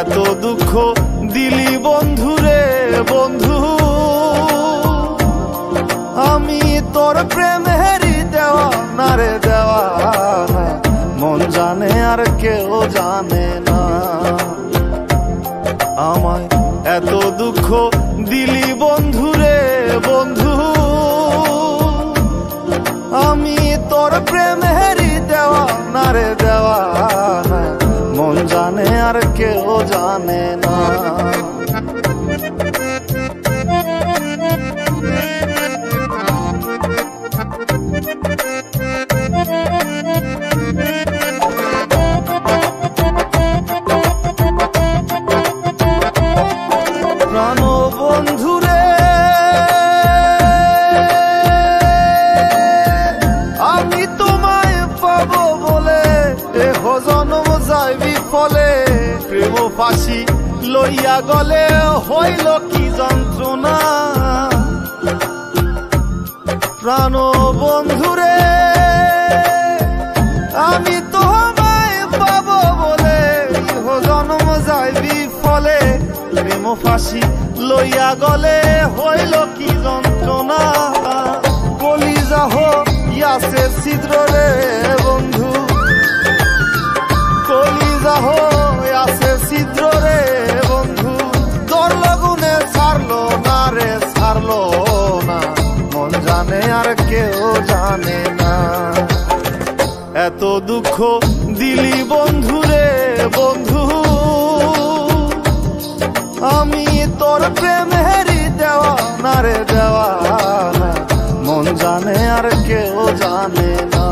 এত দুঃখ দিলি বন্ধু রে বন্ধু, আমি তোর প্রেমেরই দেওয়ানা রে দেওয়ানা, মন জানে আর কেউ জানে না। আমায় এত দুঃখ দিলি বন্ধু রে বন্ধু, আমি তোর প্রেমেরই দেওয়ানা রে দেওয়ানা, মন জানে আর কেউ জানে না। প্রাণ বন্ধু রে, আমি তোমায় পাবো বলে এহ জন্ম যায় বিফলে, প্রেম ফাঁসি লইয়া গলে হইল কি যন্ত্রণা। প্রাণ বন্ধু রে, আমি তোমায় পাবো বলে এহ জন্ম যায় বিফলে, প্রেম ফাঁসি লইয়া গলে হইল কি যন্ত্রণা। কলিজা হইয়াছে ছিদ্র রে বন্ধু, কলিজা হইয়াছে ছিদ্র রে বন্ধু, তোর লগুনে ছাড়লো না রে ছাড়লো না, মন জানে আর কেউ জানে না। এত দুঃখ দিলি বন্ধু রে বন্ধু, আমি তোর প্রেমেরই দেওয়ানা রে দেওয়ানা, মন জানে আর কেউ জানে না।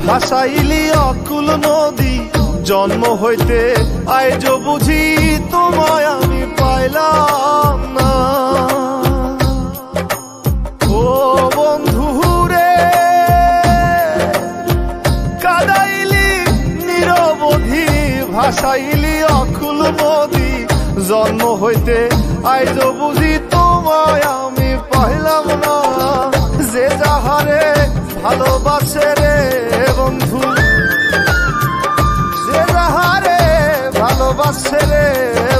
ভাসাইলি অকুল নদী, জন্ম হইতে আইজ বুঝি তোমায় আমি পাইলাম না। ও বন্ধু রে, কাদাইলি নিরবধি, ভাসাইলি অকুল নদী, জন্ম হইতে আইজ বুঝি তোমায় আমি পাইলাম না। যে যাহারে ভালোবাসে রে বন্ধু, যে যাহারে ভালোবাসে রে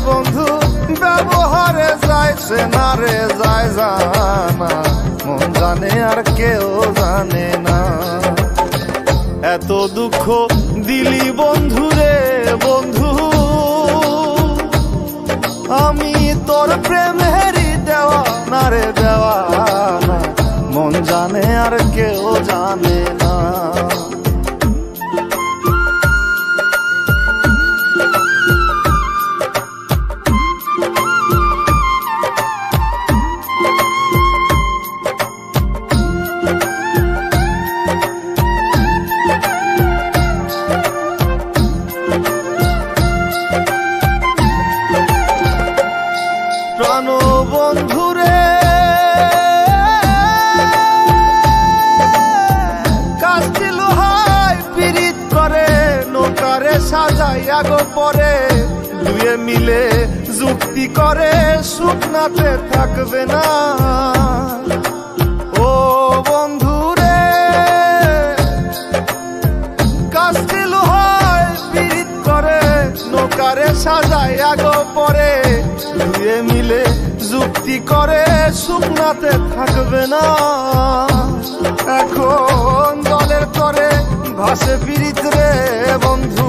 বন্ধু, ব্যবহারে যাইছে না রে যায় জানা, মন জানে আর কেউ জানে না। এত দুঃখ দিলি বন্ধু রে বন্ধু, আমি তোর প্রেমেরই দেওয়ানা রে দেওয়ানা, মন জানে আর কেউ জানে না। প্রাণ বন্ধু রে, কাস্তে লোহায় পিরিত করে নৌকারে সাজাইয়া গো পরে, দুয়ে মিলে যুক্তি করে শুকনাতে থাকবে না। ও বন্ধু রে, কাস্তে লোহায় পিরিত করে নৌকারে সাজাইয়া গো পরে, দুয়ে মিলে যুক্তি করে শুকনাতে থাকবে না। এখন দলের তরে ভাসে পিরিত রে বন্ধু